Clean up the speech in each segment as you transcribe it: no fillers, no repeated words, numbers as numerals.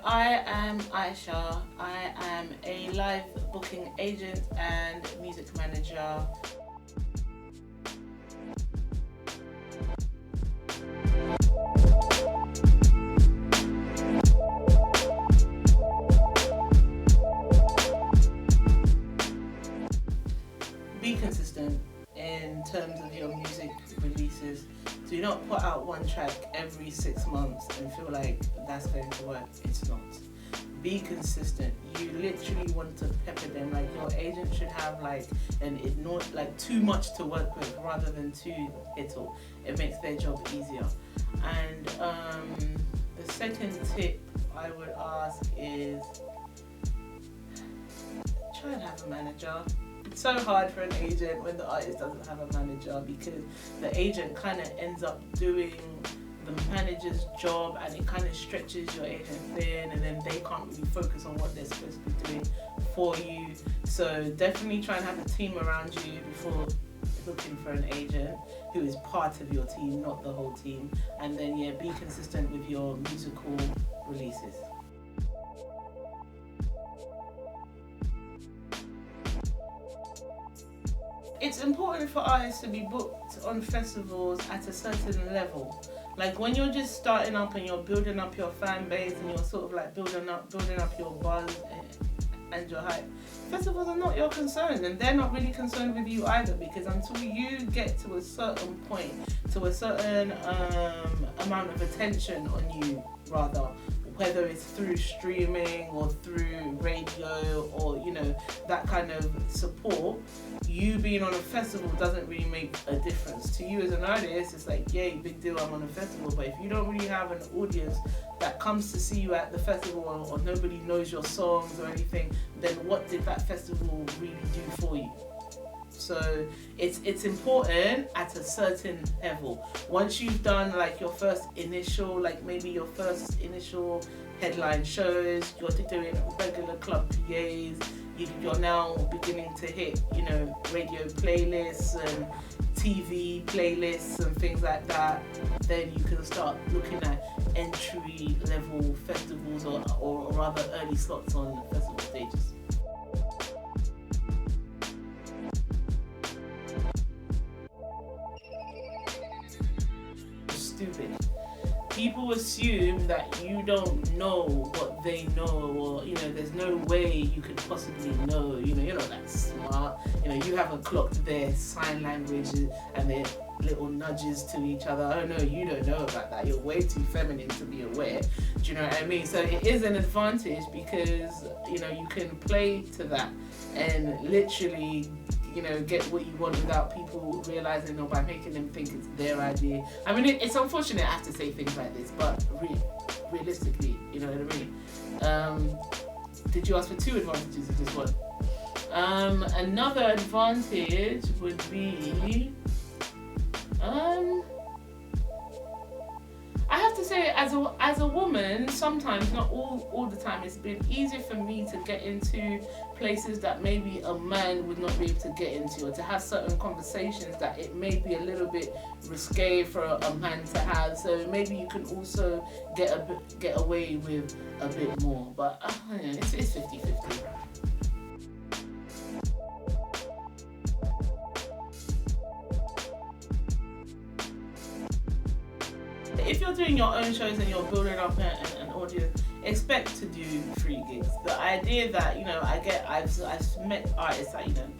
I am Aisha. I am a live booking agent and music manager. Be consistent in terms of your music releases. Do not put out one track every 6 months and feel like that's going to work. It's not. Be consistent. You literally want to pepper them. Like, your agent should have too much to work with rather than too little. It makes their job easier. And the second tip I would ask is try and have a manager. It's so hard for an agent when the artist doesn't have a manager, because the agent kind of ends up doing the manager's job, and it kind of stretches your agent thin, and then they can't really focus on what they're supposed to be doing for you. So definitely try and have a team around you before looking for an agent who is part of your team, not the whole team. And then be consistent with your musical releases. It's important for artists to be booked on festivals at a certain level. Like, when you're just starting up and you're building up your fan base and you're sort of like building up your buzz and your hype, festivals are not your concern, and they're not really concerned with you either, because until you get to a certain point, to a certain amount of attention on you, rather, whether it's through streaming or through radio or that kind of support, you being on a festival doesn't really make a difference. To you as an artist, it's like, yay, big deal, I'm on a festival. But if you don't really have an audience that comes to see you at the festival, or nobody knows your songs or anything, then what did that festival really do for you? So it's important at a certain level. Once you've done your first initial headline shows, you're doing regular club PAs, you're now beginning to hit radio playlists and TV playlists and things like that, then you can start looking at entry level festivals or rather early slots on festival stages. Stupid. People assume that you don't know what they know, or there's no way you could possibly know. You're not that smart. You haven't clocked their sign language and their little nudges to each other. Oh no, you don't know about that. You're way too feminine to be aware. Do you know what I mean? So it is an advantage, because you can play to that and literally get what you want without people realizing, or by making them think it's their idea. I mean, it's unfortunate I have to say things like this, but realistically, you know what I mean? Did you ask for 2 advantages or just one? Another advantage would be, I have to say, as a woman, sometimes, not all the time, it's been easier for me to get into places that maybe a man would not be able to get into, or to have certain conversations that it may be a little bit risque for a man to have. So maybe you can also get away with a bit more. But it's 50-50. If you're doing your own shows and you're building up an audience, expect to do free gigs. The idea that I've met artists that I don't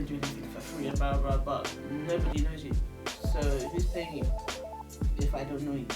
do anything for free and blah blah, but nobody knows you. So who's paying you if I don't know you?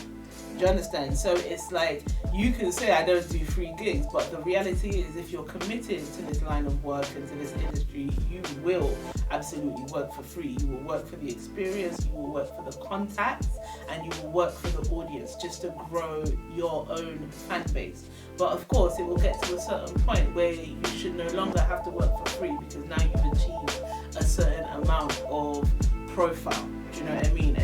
Do you understand? So it's like, you can say I don't do free gigs, but the reality is, if you're committed to this line of work and to this industry, you will absolutely work for free. You will work for the experience, you will work for the contacts, and you will work for the audience, just to grow your own fan base. But of course, it will get to a certain point where you should no longer have to work for free, because now you've achieved a certain amount of profile. Do you know what I mean?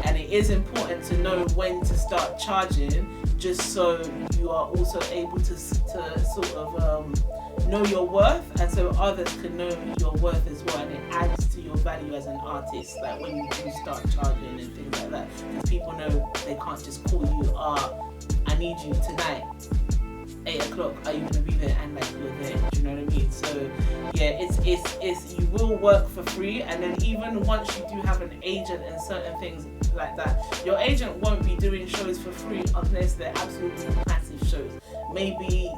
And it is important to know when to start charging, just so you are also able to sort of know your worth, and so others can know your worth as well, and it adds to your value as an artist, like when you do start charging and things like that, because people know they can't just call you, I need you tonight, o'clock are you gonna be there, and like you're there. Do you know what I mean? So yeah, it's you will work for free, and then even once you do have an agent and certain things like that, your agent won't be doing shows for free unless they're absolutely massive shows. Maybe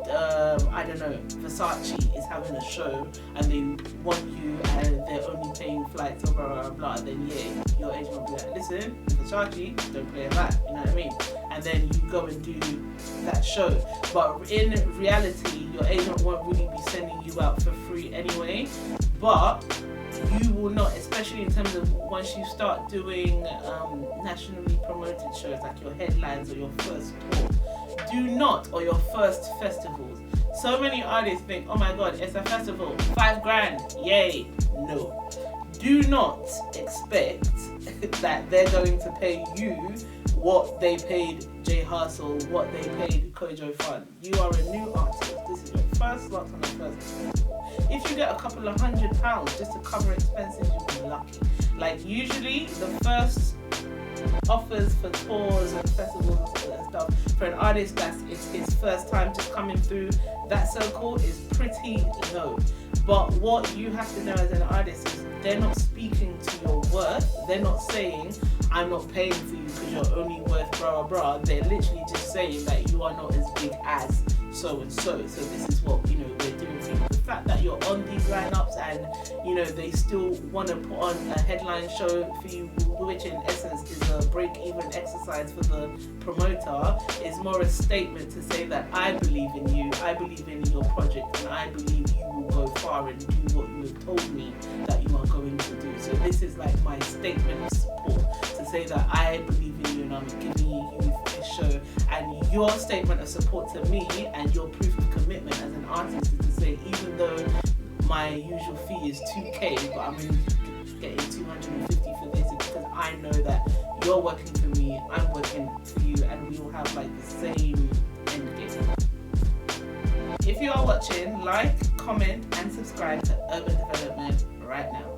I don't know, Versace is having a show and they want you and they're only paying flights or blah blah blah, then yeah, your agent will be like, listen, Versace, don't play it back, you know what I mean? And then you go and do that show. But in reality, your agent won't really be sending you out for free anyway. But you will not, especially in terms of once you start doing nationally promoted shows like your headlines or your first tour, do not, or your first festivals. So many artists think, oh my god, it's a festival, $5,000, yay. No. Do not expect that they're going to pay you what they paid Jay Hustle, what they paid Kojo Fun. You are a new artist. This is your first slot on the first festival. If you get a couple of £100 just to cover expenses, you'll be lucky. Like usually the first offers for tours and festivals and stuff for an artist that's it's his first time just coming through that circle is pretty low. But what you have to know as an artist is they're not speaking to your worth. They're not saying, I'm not paying for you because you're only worth blah blah blah. They're literally just saying that you are not as big as so and so. So this is what, you know, we're doing for you. The fact that you're on these lineups and, you know, they still want to put on a headline show for you, which in essence is a break-even exercise for the promoter, is more a statement to say that I believe in you, I believe in your project, and I believe you will go far and do what you have told me that you are going to do. So this is like my statement of support to say that I believe in you and I'm giving you this show. And your statement of support to me and your proof of commitment as an artist is to say, even though my usual fee is 2k, but I'm getting 250 for this, because I know that you're working for me, I'm working for you, and we will have like the same end game. If you are watching, like, comment and subscribe to Urban Development right now.